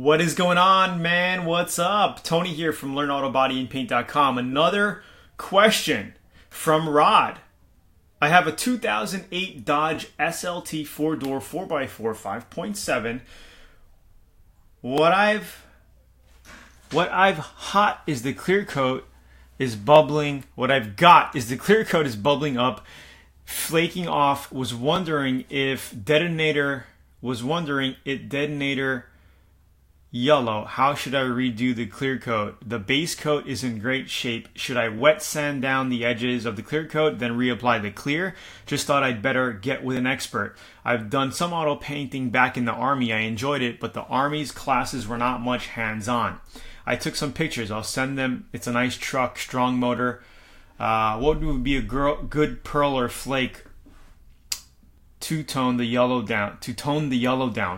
What is going on, man? What's up? Tony here from LearnAutoBodyAndPaint.com. Another question from Rod. I have a 2008 Dodge SLT 4-door 4x4 5.7. What I've hot is the clear coat is bubbling. What I've got is the clear coat is bubbling up, flaking off. Was wondering if detonator yellow. How should I redo the clear coat? The base coat is in great shape. Should I wet sand down the edges of the clear coat, then reapply the clear? Just thought I'd better get with an expert. I've done some auto painting back in the Army. I enjoyed it, but the Army's classes were not much hands-on. I took some pictures. I'll send them. It's a nice truck, strong motor. What would be a good pearl or flake to tone the yellow down?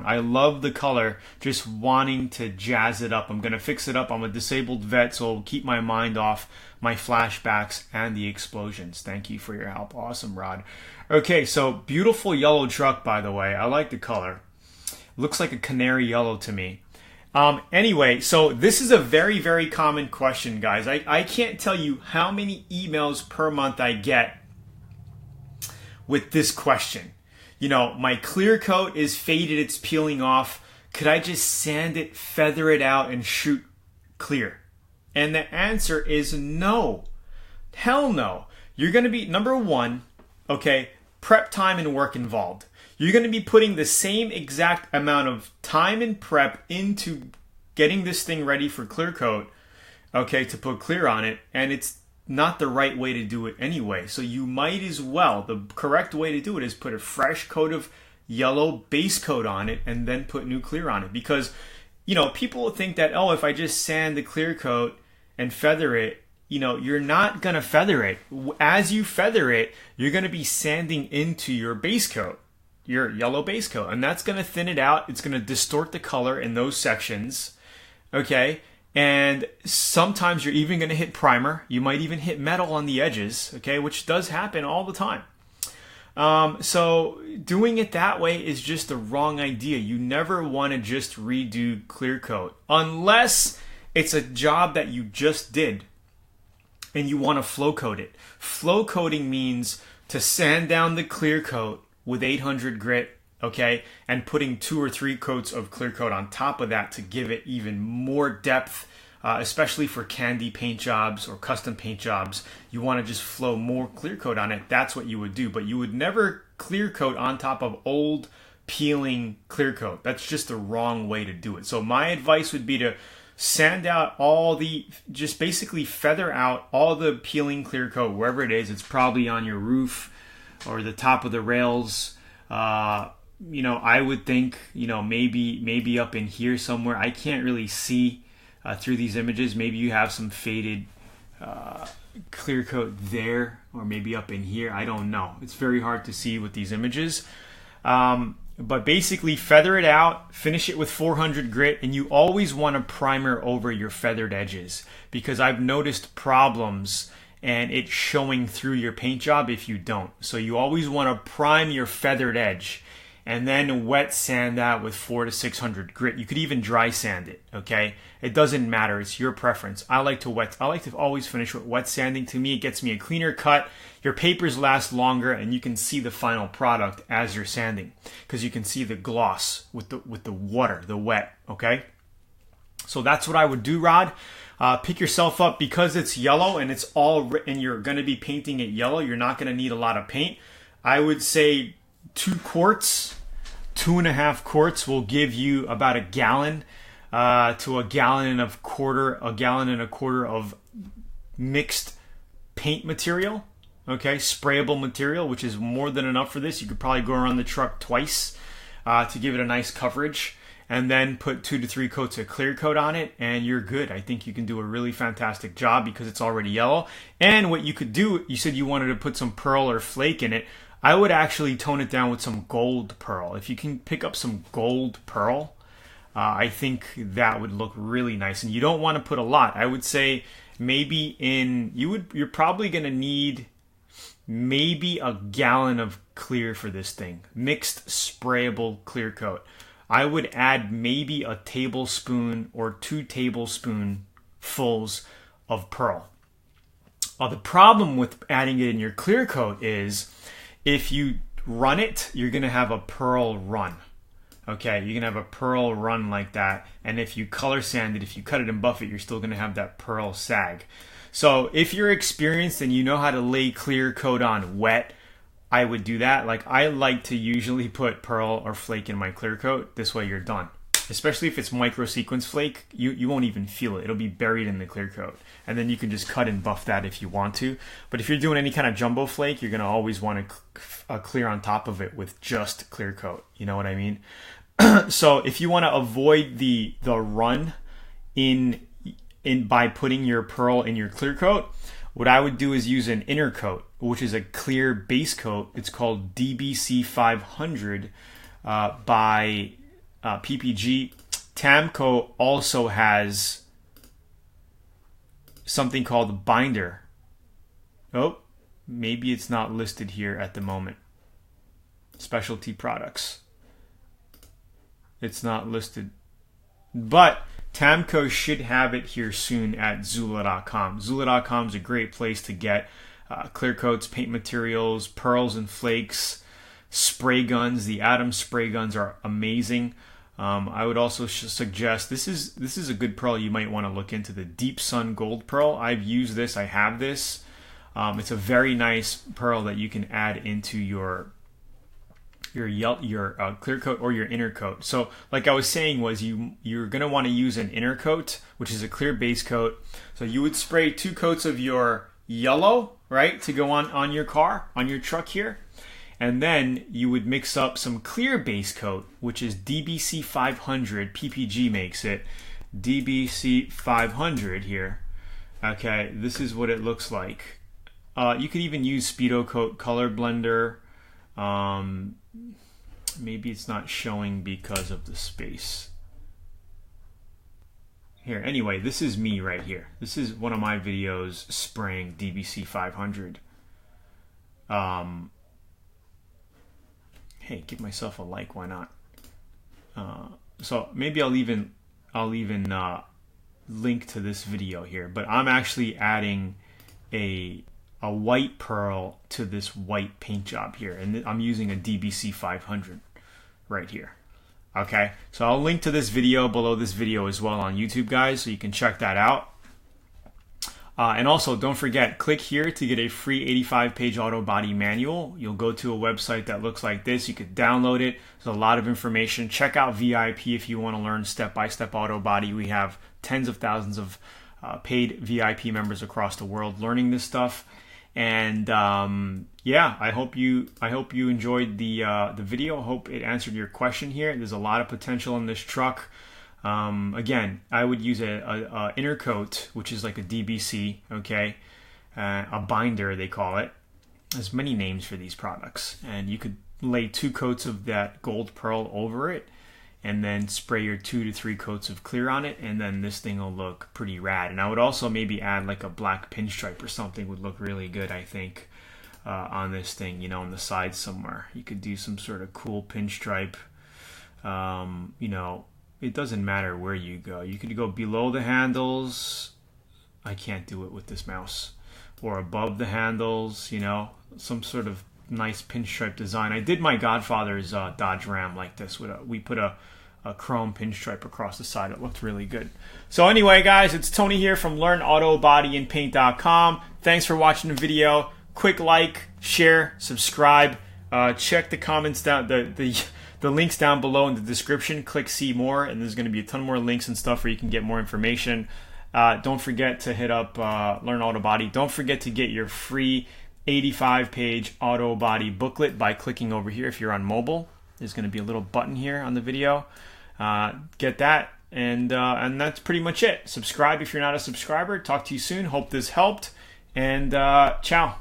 I love the color, just wanting to jazz it up. I'm going to fix it up. I'm a disabled vet, so I'll keep my mind off my flashbacks and the explosions. Thank you for your help. Awesome, Rod. Okay, so beautiful yellow truck, by the way. I like the color. Looks like a canary yellow to me. Anyway, so this is a very, very common question, guys. I can't tell you how many emails per month I get with this question. You know, my clear coat is faded, it's peeling off. Could I just sand it, feather it out, and shoot clear? And the answer is no. Hell no. You're going to be, number one, okay, prep time and work involved. You're going to be putting the same exact amount of time and prep into getting this thing ready for clear coat, okay, to put clear on it, and it's not the right way to do it anyway. So you might as well, the correct way to do it is put a fresh coat of yellow base coat on it and then put new clear on it. Because, you know, people think that, oh, if I just sand the clear coat and feather it, you know, you're not going to feather it. As you feather it, you're going to be sanding into your base coat, your yellow base coat, and that's going to thin it out. It's going to distort the color in those sections, okay? And sometimes you're even going to hit primer. You might even hit metal on the edges, okay, which does happen all the time. So doing it that way is just the wrong idea. You never want to just redo clear coat unless it's a job that you just did and you want to flow coat it. Flow coating means to sand down the clear coat with 800 grit, okay, and putting 2 or 3 coats of clear coat on top of that to give it even more depth, especially for candy paint jobs or custom paint jobs. You want to just flow more clear coat on it. That's what you would do, but you would never clear coat on top of old peeling clear coat. That's just the wrong way to do it. So my advice would be to sand out just basically feather out all the peeling clear coat wherever it is. It's probably on your roof or the top of the rails. You know, I would think, you know, maybe up in here somewhere. I can't really see through these images. Maybe you have some faded clear coat there, or maybe up in here. I don't know. It's very hard to see with these images. But basically feather it out, finish it with 400 grit, and you always want to primer over your feathered edges, because I've noticed problems and it's showing through your paint job if you don't. So you always want to prime your feathered edge and then wet sand that with 400 to 600 grit. You could even dry sand it, okay? It doesn't matter, it's your preference. I like to always finish with wet sanding. To me, it gets me a cleaner cut. Your papers last longer, and you can see the final product as you're sanding, because you can see the gloss with the water, the wet, okay? So that's what I would do, Rod. Pick yourself up, because it's yellow and and you're going to be painting it yellow. You're not going to need a lot of paint. I would say 2 quarts, 2.5 quarts will give you about a gallon to a gallon and a quarter of mixed paint material. Okay, sprayable material, which is more than enough for this. You could probably go around the truck twice to give it a nice coverage, and then put 2 to 3 coats of clear coat on it, and you're good. I think you can do a really fantastic job because it's already yellow. And what you could do, you said you wanted to put some pearl or flake in it. I would actually tone it down with some gold pearl. If you can pick up some gold pearl, I think that would look really nice. And you don't want to put a lot. I would say maybe you're probably going to need maybe a gallon of clear for this thing. Mixed sprayable clear coat. I would add maybe a tablespoon or 2 tablespoonfuls of pearl. The problem with adding it in your clear coat is if you run it, you're going to have a pearl run. Okay, you're going to have a pearl run like that. And if you color sand it, if you cut it and buff it, you're still going to have that pearl sag. So if you're experienced and you know how to lay clear coat on wet, I would do that. Like, I like to usually put pearl or flake in my clear coat. This way you're done. Especially if it's micro sequence flake, you won't even feel it. It'll be buried in the clear coat. And then you can just cut and buff that if you want to. But if you're doing any kind of jumbo flake, you're going to always want to clear on top of it with just clear coat. You know what I mean? So if you want to avoid the run in by putting your pearl in your clear coat, what I would do is use an inner coat, which is a clear base coat. It's called DBC 500 by PPG. Tamco also has something called binder. Oh, maybe it's not listed here at the moment. Specialty products. It's not listed. But Tamco should have it here soon at Zula.com. Zula.com is a great place to get clear coats, paint materials, pearls and flakes, spray guns. The Atom spray guns are amazing. I would also suggest, this is a good pearl you might want to look into, the Deep Sun Gold Pearl. I've used this. I have this. It's a very nice pearl that you can add into your clear coat or your inner coat. So like I was saying, was you're going to want to use an inner coat, which is a clear base coat. So you would spray 2 coats of your yellow, right, to go on your car, on your truck here. And then you would mix up some clear base coat, which is DBC 500. PPG makes it. DBC 500 here. Okay, this is what it looks like. You could even use Speedo Coat Color Blender. Maybe it's not showing because of the space. Here, anyway, this is me right here. This is one of my videos spraying DBC 500. Hey, give myself a like, why not? So maybe I'll even link to this video here. But I'm actually adding a white pearl to this white paint job here, and I'm using a DBC 500 right here. Okay, so I'll link to this video below this video as well on YouTube, guys, so you can check that out. And also, don't forget, click here to get a free 85-page auto body manual. You'll go to a website that looks like this. You could download it. There's a lot of information. Check out VIP if you want to learn step-by-step auto body. We have tens of thousands of paid VIP members across the world learning this stuff. And yeah, I hope you enjoyed the video. I hope it answered your question here. There's a lot of potential in this truck. Again, I would use a inner coat, which is like a DBC, okay, a binder they call it. There's many names for these products, and you could lay 2 coats of that gold pearl over it, and then spray your 2 to 3 coats of clear on it, and then this thing will look pretty rad. And I would also maybe add like a black pinstripe or something, would look really good, I think, on this thing, you know, on the side somewhere. You could do some sort of cool pinstripe, you know. It doesn't matter where you go. You could go below the handles. I can't do it with this mouse. Or above the handles, you know, some sort of nice pinstripe design. I did my Godfather's Dodge Ram like this. We put a chrome pinstripe across the side. It looked really good. So anyway, guys, it's Tony here from LearnAutoBodyAndPaint.com. Thanks for watching the video. Quick like, share, subscribe. Check the comments down, the links down below in the description. Click see more, and there's going to be a ton more links and stuff where you can get more information. Don't forget to hit up Learn Auto Body. Don't forget to get your free 85-page auto body booklet by clicking over here if you're on mobile. There's going to be a little button here on the video. Get that, and that's pretty much it. Subscribe if you're not a subscriber. Talk to you soon. Hope this helped, and ciao.